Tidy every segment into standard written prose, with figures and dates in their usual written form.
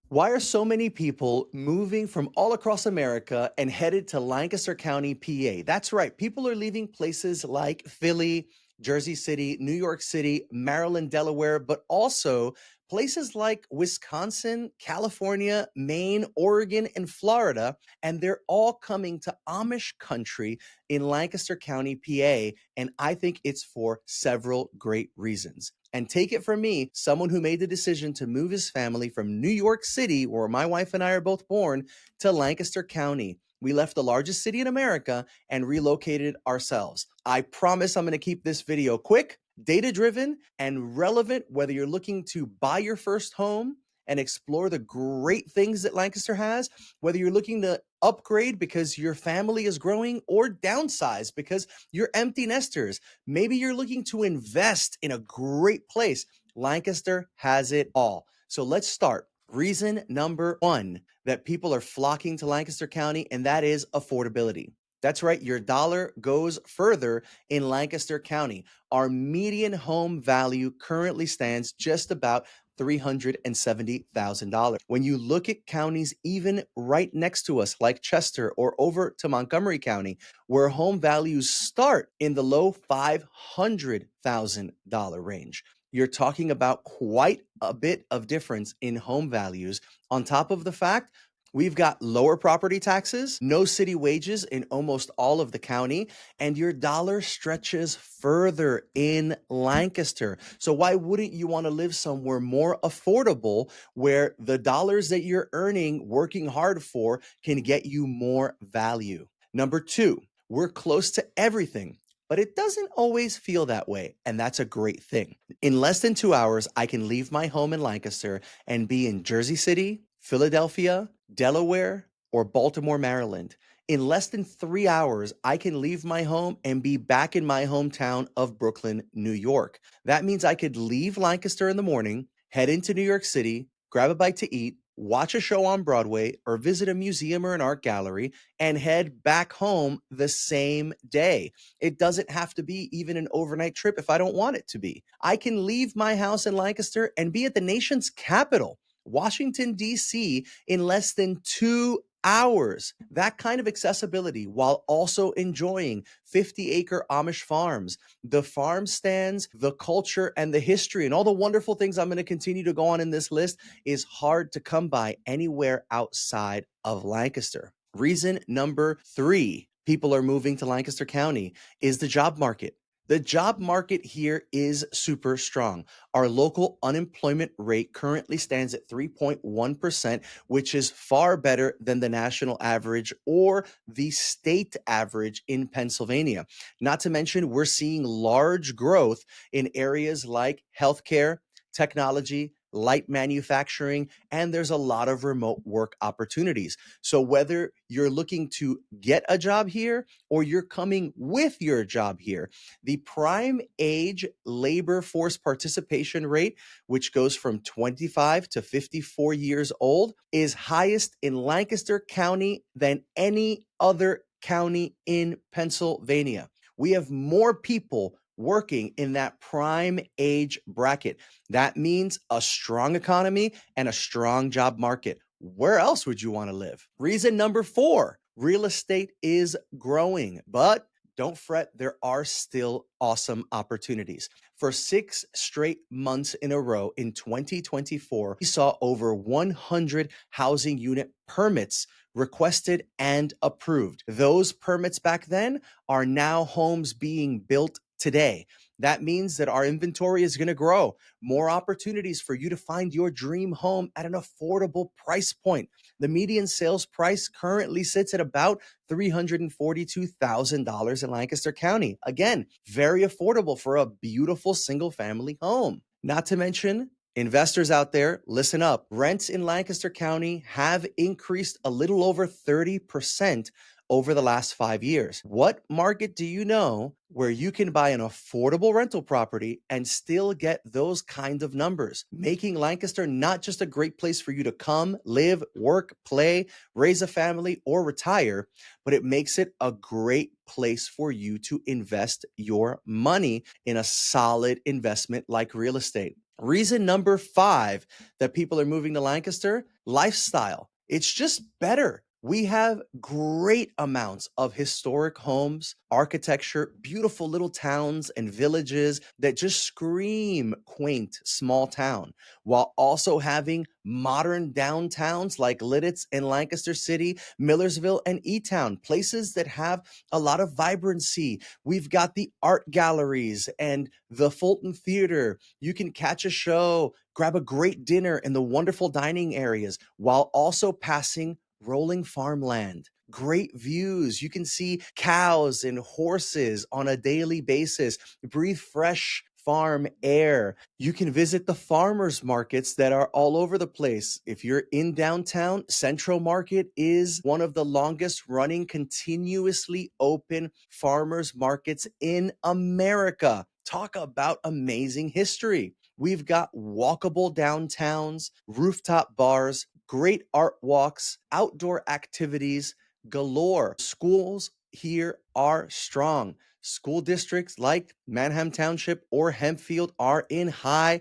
Why are so many people moving from all across America and headed to Lancaster County, PA? That's right. People are leaving places like Philly, Jersey City, New York City, Maryland, Delaware, but also places like Wisconsin, California, Maine, Oregon, and Florida. And they're all coming to Amish country in Lancaster County, PA. And I think it's for several great reasons. And take it from me, someone who made the decision to move his family from New York City, where my wife and I are both born, to Lancaster County. We left the largest city in America and relocated ourselves. I promise I'm going to keep this video quick, data driven, and relevant, whether you're looking to buy your first home and explore the great things that Lancaster has, whether you're looking to upgrade because your family is growing or downsize because you're empty nesters. Maybe you're looking to invest in a great place. Lancaster has it all. So let's start. Reason number one that people are flocking to Lancaster County, and that is affordability. That's right. Your dollar goes further in Lancaster County. Our median home value currently stands just about $370,000. When you look at counties even right next to us, like Chester or over to Montgomery County, where home values start in the low $500,000 range, you're talking about quite a bit of difference in home values. On top of the fact, we've got lower property taxes, no city wages in almost all of the county, and your dollar stretches further in Lancaster. So why wouldn't you want to live somewhere more affordable where the dollars that you're earning, working hard for, can get you more value? Number two, we're close to everything. But it doesn't always feel that way, and that's a great thing. In less than 2 hours, I can leave my home in Lancaster and be in Jersey City, Philadelphia, Delaware, or Baltimore, Maryland. In less than 3 hours, I can leave my home and be back in my hometown of Brooklyn, New York. That means I could leave Lancaster in the morning, head into New York City, grab a bite to eat, watch a show on Broadway, or visit a museum or an art gallery, and head back home the same day. It doesn't have to be even an overnight trip if I don't want it to be. I can leave my house in Lancaster and be at the nation's capital, Washington, D.C., in less than 2 hours. That kind of accessibility while also enjoying 50-acre Amish farms, the farm stands, the culture, and the history, and all the wonderful things I'm going to continue to go on in this list is hard to come by anywhere outside of Lancaster. Reason number three people are moving to Lancaster County is the job market. The job market here is super strong. Our local unemployment rate currently stands at 3.1%, which is far better than the national average or the state average in Pennsylvania. Not to mention, we're seeing large growth in areas like healthcare, technology, light manufacturing, and there's a lot of remote work opportunities. So whether you're looking to get a job here or you're coming with your job here, the prime age labor force participation rate, which goes from 25 to 54 years old, is highest in Lancaster County than any other county in Pennsylvania. We have more people working in that prime age bracket. That means a strong economy and a strong job market. Where else would you want to live? Reason number four, real estate is growing, but don't fret, there are still awesome opportunities. For 6 straight months in a row in 2024, we saw over 100 housing unit permits requested and approved. Those permits back then are now homes being built today. That means that our inventory is going to grow. More opportunities for you to find your dream home at an affordable price point. The median sales price currently sits at about $342,000 in Lancaster County. Again, very affordable for a beautiful single family home. Not to mention, investors out there, listen up. Rents in Lancaster County have increased a little over 30% over the last 5 years. What market do you know where you can buy an affordable rental property and still get those kind of numbers, making Lancaster not just a great place for you to come, live, work, play, raise a family, or retire, but it makes it a great place for you to invest your money in a solid investment like real estate. Reason number 5 that people are moving to Lancaster, lifestyle. It's just better. We have great amounts of historic homes, architecture, beautiful little towns and villages that just scream quaint small town, while also having modern downtowns like Lidditz and Lancaster City, Millersville and E-Town, places that have a lot of vibrancy. We've got the art galleries and the Fulton Theater. You can catch a show, grab a great dinner in the wonderful dining areas while also passing rolling farmland. Great views. You can see cows and horses on a daily basis, breathe fresh farm air. You can visit the farmers markets that are all over the place. If you're in downtown, Central Market is one of the longest running, continuously open farmers markets in America. Talk about amazing history. We've got walkable downtowns, rooftop bars, great art walks, outdoor activities galore. Schools here are strong. School districts like Manham Township or Hempfield are in high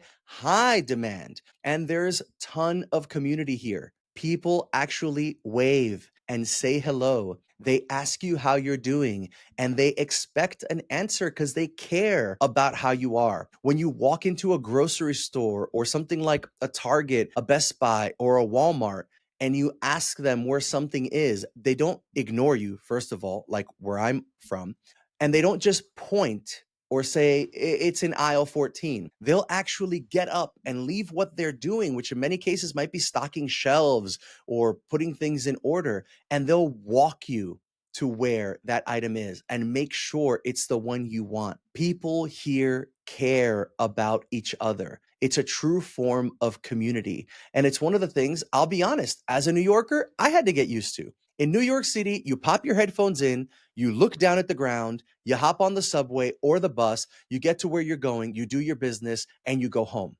demand. And there's a ton of community here. People actually wave and say hello. They ask you how you're doing and they expect an answer because they care about how you are. When you walk into a grocery store or something like a Target, a Best Buy, or a Walmart, and you ask them where something is, they don't ignore you, first of all, like where I'm from. And they don't just point or say it's in aisle 14. They'll actually get up and leave what they're doing, which in many cases might be stocking shelves or putting things in order, and they'll walk you to where that item is and make sure it's the one you want. People here care about each other. It's a true form of community. And it's one of the things, I'll be honest, as a New Yorker, I had to get used to. In New York City, you pop your headphones in, you look down at the ground, you hop on the subway or the bus, you get to where you're going, you do your business, and you go home.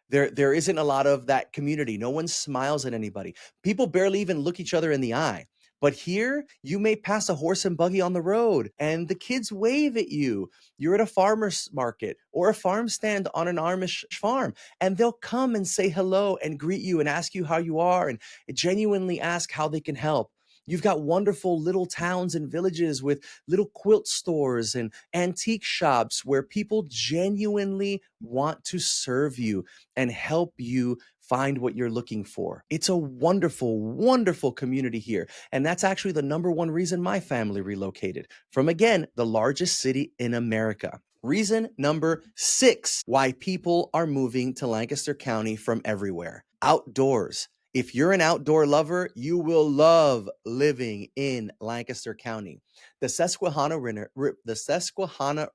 There isn't a lot of that community. No one smiles at anybody. People barely even look each other in the eye. But here, you may pass a horse and buggy on the road and the kids wave at you. You're at a farmer's market or a farm stand on an Amish farm, and they'll come and say hello and greet you and ask you how you are and genuinely ask how they can help. You've got wonderful little towns and villages with little quilt stores and antique shops where people genuinely want to serve you and help you find what you're looking for. It's a wonderful, wonderful community here. And that's actually the number one reason my family relocated from, again, the largest city in America. Reason number 6 why people are moving to Lancaster County from everywhere: outdoors. If you're an outdoor lover, you will love living in Lancaster County. The Susquehanna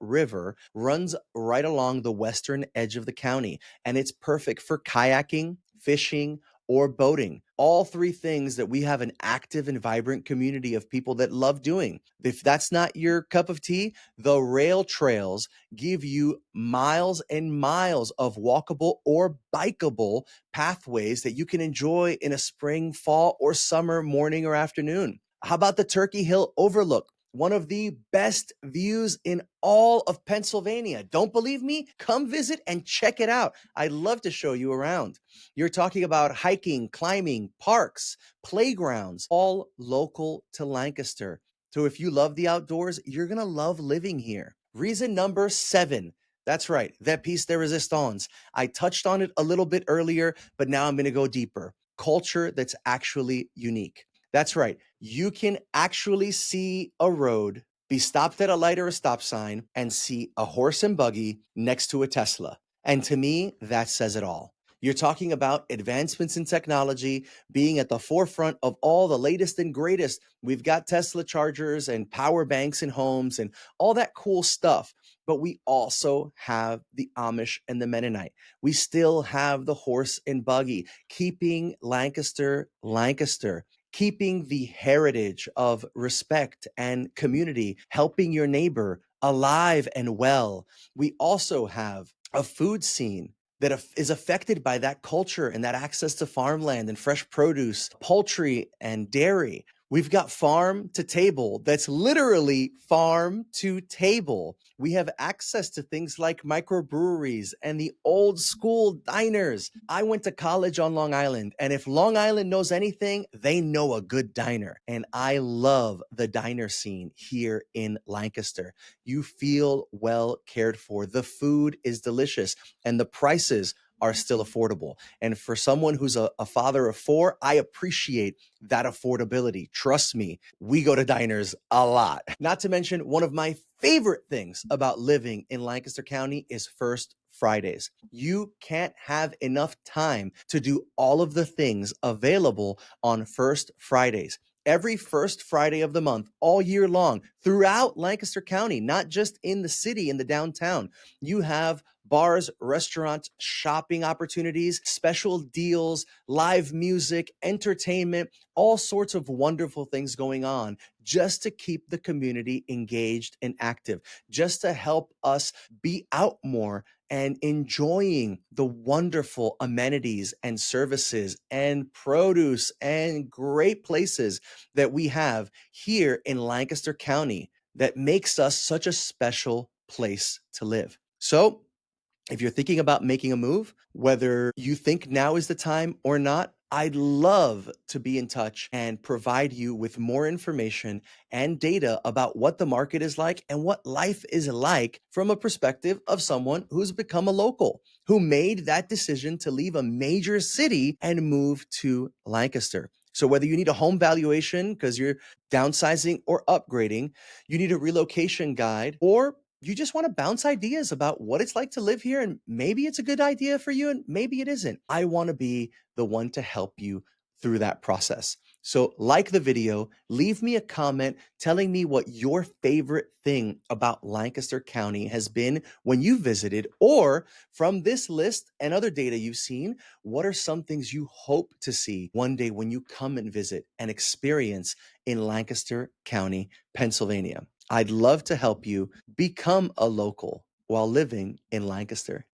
River runs right along the western edge of the county, and it's perfect for kayaking, fishing, or boating. All three things that we have an active and vibrant community of people that love doing. If that's not your cup of tea, the rail trails give you miles and miles of walkable or bikeable pathways that you can enjoy in a spring, fall, or summer morning or afternoon. How about the Turkey Hill Overlook? One of the best views in all of Pennsylvania. Don't believe me? Come visit and check it out. I'd love to show you around. You're talking about hiking, climbing, parks, playgrounds, all local to Lancaster. So if you love the outdoors, you're going to love living here. Reason number 7. That's right, that piece de resistance. I touched on it a little bit earlier, but now I'm going to go deeper. Culture that's actually unique. That's right. You can actually see a road, be stopped at a light or a stop sign, and see a horse and buggy next to a Tesla. And to me, that says it all. You're talking about advancements in technology, being at the forefront of all the latest and greatest. We've got Tesla chargers and power banks in homes and all that cool stuff. But we also have the Amish and the Mennonite. We still have the horse and buggy, keeping Lancaster, Lancaster, keeping the heritage of respect and community, helping your neighbor alive and well. We also have a food scene that is affected by that culture and that access to farmland and fresh produce, poultry and dairy. We've got farm to table. That's literally farm to table. We have access to things like microbreweries and the old school diners. I went to college on Long Island, and if Long Island knows anything, they know a good diner. And I love the diner scene here in Lancaster. You feel well cared for. The food is delicious, and the prices are still affordable. And for someone who's a father of four, I appreciate that affordability. Trust me, we go to diners a lot. Not to mention, one of my favorite things about living in Lancaster County is First Fridays. You can't have enough time to do all of the things available on First Fridays. Every first Friday of the month, all year long, throughout Lancaster County, not just in the city, in the downtown, you have bars, restaurants, shopping opportunities, special deals, live music, entertainment, all sorts of wonderful things going on just to keep the community engaged and active, just to help us be out more and enjoying the wonderful amenities and services and produce and great places that we have here in Lancaster County that makes us such a special place to live. So, if you're thinking about making a move, whether you think now is the time or not, I'd love to be in touch and provide you with more information and data about what the market is like and what life is like from a perspective of someone who's become a local, who made that decision to leave a major city and move to Lancaster. So whether you need a home valuation because you're downsizing or upgrading, you need a relocation guide, or you just want to bounce ideas about what it's like to live here, and maybe it's a good idea for you and maybe it isn't. I want to be the one to help you through that process. So, like the video, leave me a comment telling me what your favorite thing about Lancaster County has been when you visited, or from this list and other data you've seen, what are some things you hope to see one day when you come and visit and experience in Lancaster County, Pennsylvania? I'd love to help you become a local while living in Lancaster.